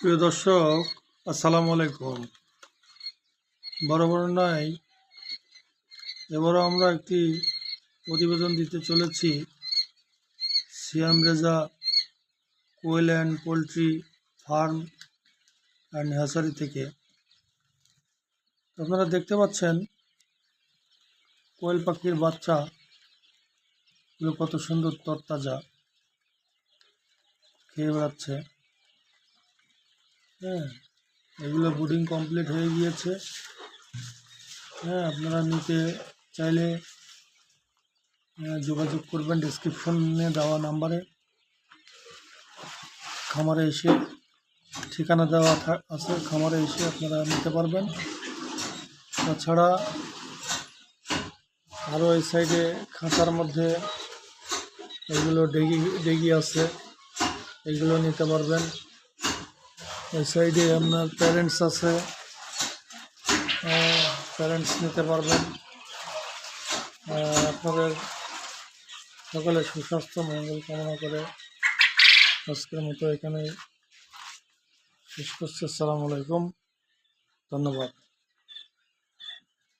প্রিয় দর্শক, আসসালামু আলাইকুম। বরাবর নাই, এবারও আমরা একটি প্রতিবেদন দিতে চলেছি Siam Reza quail and poultry farm and hatchery থেকে। আপনারা দেখতে পাচ্ছেন কোয়েল পাখির বাচ্চাগুলো কত সুন্দর তরতাজা খেয়ে বেড়াচ্ছে। হ্যাঁ, এগুলো ব্রুডিং কমপ্লিট হয়ে গিয়েছে। হ্যাঁ, আপনারা নিতে চাইলে যোগাযোগ করবেন ডিসক্রিপশনে দেওয়া নাম্বারে। খামারে এসে ঠিকানা দেওয়া আছে, খামারে এসে আপনারা নিতে পারবেন। তাছাড়া আরও এই সাইডে খাঁচার মধ্যে এগুলো ডেগি আছে, এগুলো নিতে পারবেন। এই সাইডে আপনার প্যারেন্টস আছে, প্যারেন্টস নিতে পারবেন। আপনাদের সকলে সুস্বাস্থ্য মঙ্গল কামনা করে আজকের মতো এখানে শেষ করছি। আসসালামু আলাইকুম, ধন্যবাদ।